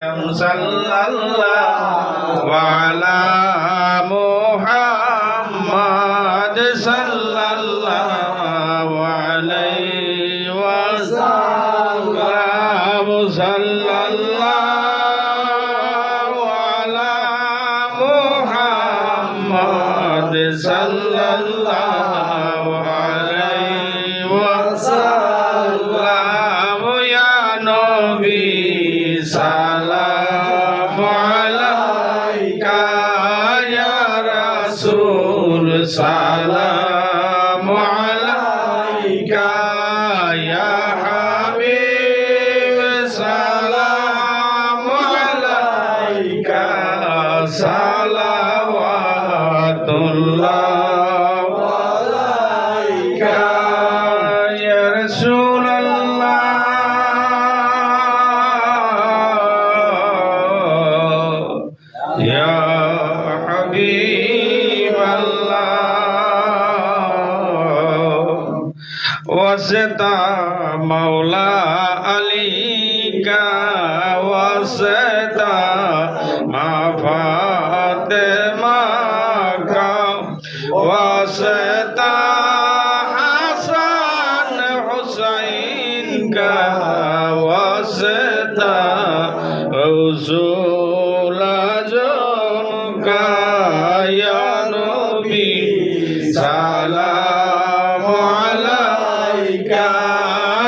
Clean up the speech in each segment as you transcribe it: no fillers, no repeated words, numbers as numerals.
sallallahu ala Muhammad sallallahu alaihi wasallam sallallahu ala Muhammad sallallahu alaihi wasallam ya Nabi salam alaika ya Rasul salam alaika ya Habib salam alaika salawatullah alaika ya Rasulullah ya Habiballah wasita maula alika wasita ma Fatimaka wasita Hasan Husain ka wasita Usul ya Nabi salam alaika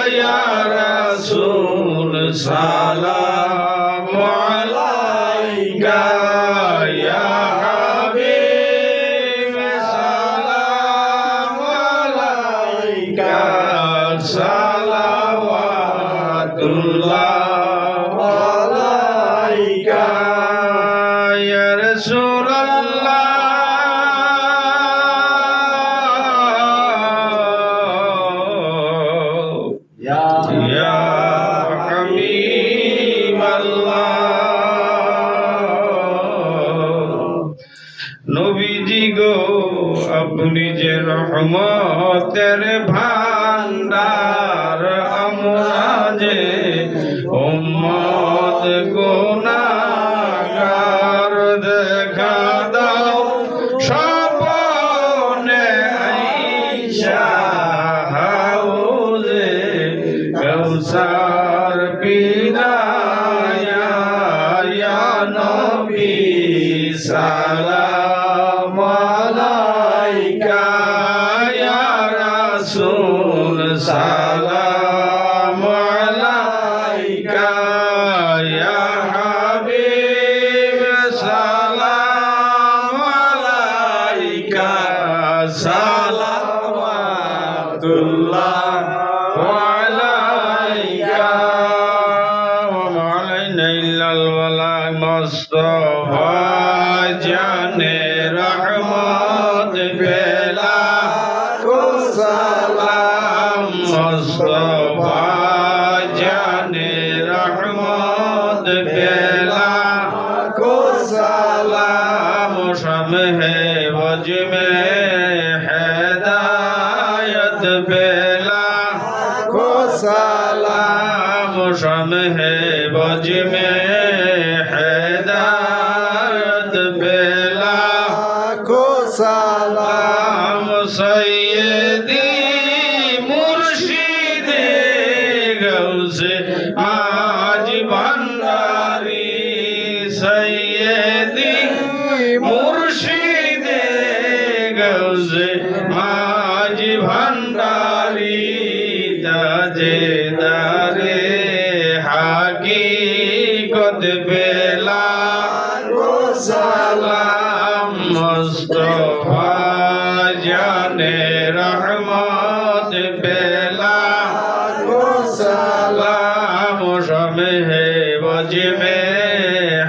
ya Rasul salam alaika ya Habib salam alaika salawatullah alaika ya Rasulullah ya Habiballah নবীজি গো আপনি যে রহমতের ভান্ডার আমরা যে উম্মত গুনাহগার দেখা দাও স্বপ্নে আইসা হাউজে কাউসার পিরায়া ইয়া নবী সালাম আলাইকা ইয়া রাসূল সালাম আলাইকা ইয়া হাবিব সালাম আলাইকা সালাওয়াতুল্লাহ আলাইকা ওয়া মা আলাইনা ইল্লাল বালাগ মুস্তাফা জানে রহমত পেলা কো সালাম মুস্তাফা জানে রহমত পেলা কো সালাম সমহে वज में हिदायत पेला को सलाम समहे वज में हिदायत पेला को सलाम सैयदी मुर्शिदे गौसे आज भंडारी सैयदी मुर्शिदे गौसे आज भंडारी ताजेदारे हकीकत बेला सालाम मुस्तफा जाने रहमत बेला सालाम शमहे वज में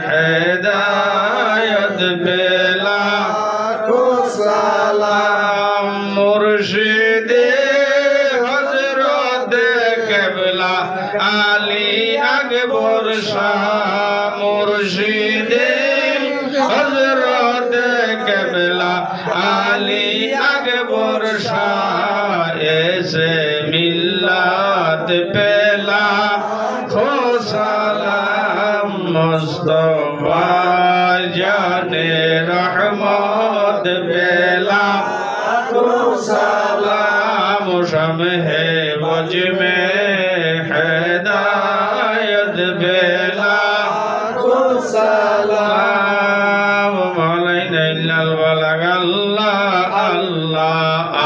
हिदायत बेला सालाम मुर्शिदे हजरत केबला आली আকবর শাহ মুর্শিদে হযরত কেবলা আলী আকবর শাহ এসে মিল্লাত পেলা খো সালাম मुस्तफा जाने रहमत बेला सलाम शम्हे वज में हिदायत बेला सलाम मौलाना इल्लल बलाग अल्लाह अल्लाह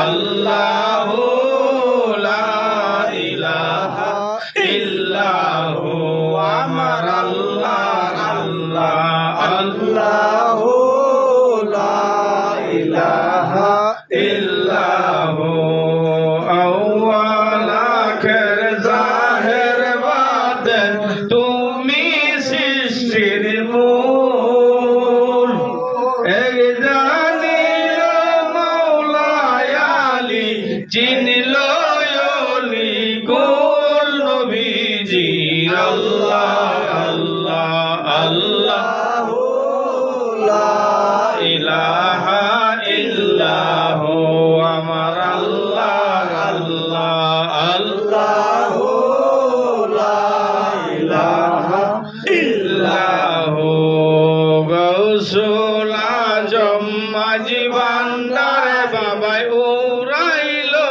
अल्लाह ला इलाहा इल्लाहु अमर अल्लाह अल्लाह अल्लाह ला इलाहा इल्लाहु अव्वल आखिर जाहिर बातिन तुमी सृष्टिर मूल एक जानिल मौलाय आली चिनिलो योली कुल नबीजी अल्लाह अल्लाह अल्लाह ला इलाहा इल्लाहु अमर अल्लाह अल्लाह अल्लाह ला इलाहा इल्लाहु गौसुल आजम মাঝি বান্দারে বাবাই উড়াইলো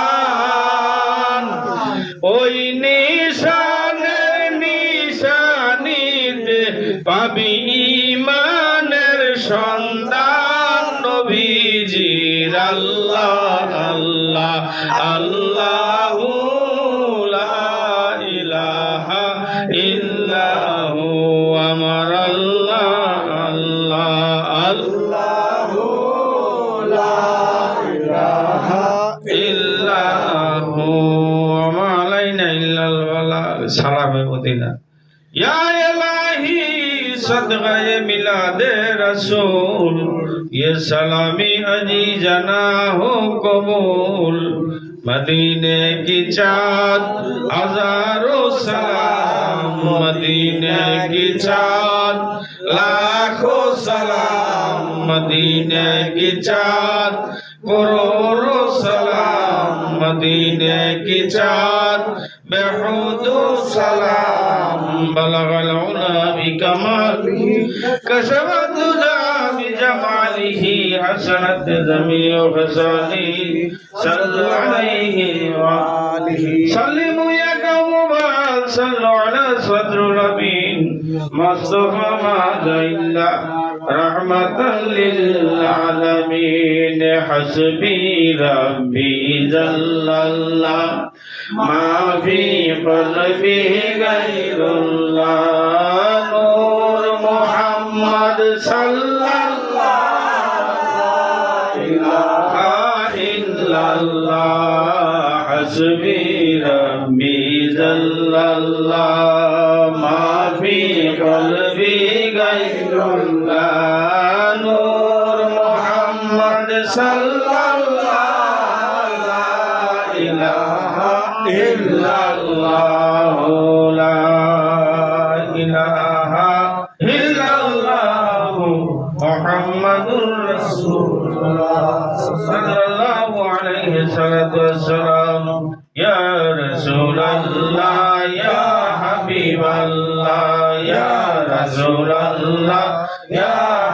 নিশান ওই নিশানের নিশানিতে পাবি ঈমানের সন্ধান নবীজির আল্লাহ আল্লাহ আল্লাহু লা ইলাহা ইল্লাহু আমার আল্লাহ আল্লাহ আল্লাহু লা ইলাহা ইল্লাহু ওয়া আলাইনা ইল্লাল বালাগ সালামে মদিনা या इलाही सदक़े मिलादे रसूल ये सलामी अजी जना हो कबूल मदीने की चाँद हजारों सलाम मदीने की चाँद लाखों सलाम मदीने की चाँद करोड़ों सलाम मदीने की चाँद बेहुदो सलाम बलगल उला बिकमालिही कशफत दुजा बिजमालिही हसनत जमीउ खसालिही सल्लु अलैहि व आलिही सल्लिमु या कौम सल्लु अला सदरुल अमीन मुस्तफा माज़ा इल्ला रहमतल लिल आलमीन हस्बी रब्बी जल्लल्लाह माफी क़ल्बी गैरुल्लाह नूर मुहम्मद सल्लल्लाहु इलाहा इल्लल्लाह हस्बी रब्बी जल्लल्लाह माफी क़ल्बी गैरुल्लाह नूर मुहम्मद सल्लल्लाहु ला इलाहा इल्लल्लाहु ला इलाहा इल्लल्लाहु मुहम्मदुर रसूलुल्लाह सल्लल्लाहु अलैहि वसल्लम या रसूलल्लाह या हबीबल्लाह या रसूलल्लाह या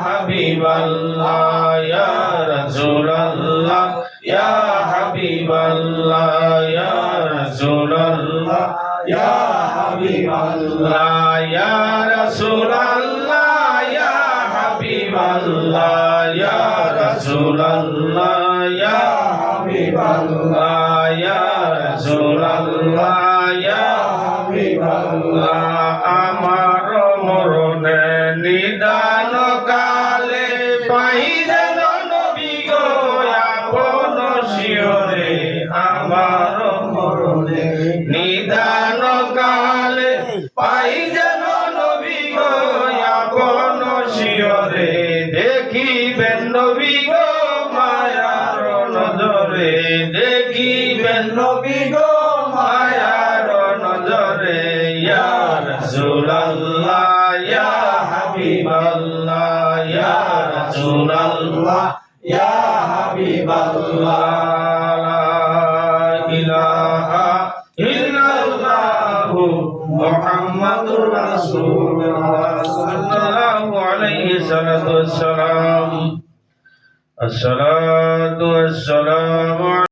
हबीबल्लाह या रसूलल्लाह या हबीबल्लाह या रसूलल्लाह या हबीबल्लाह या रसूलल्लाह या हबीबल्लाह या रसूलल्लाह या हबीबल्लाह या रसूलल्लाह या हबीबल्लाह আমার মরণে নিদান কালে পাইলে নবী গো আপন শিয়রে আমার মরণে নিদান কালে পাইলে নবী গো আপন শিয়রে দেখিবেন নবী গো মায়ার নজরে দেখিবেন নবী গো মায়ার নজরে ইয়া রাসূলুল্লাহ ইয়া হাবিবাল্লাহ ইয়া রাসূলুল্লাহ ইয়া হাবিবাল্লাহ লা ইলাহা ইল্লাল্লাহু মুহাম্মাদুর রাসূল sallallahu alaihi salatu wassalam. Assalatu wassalamu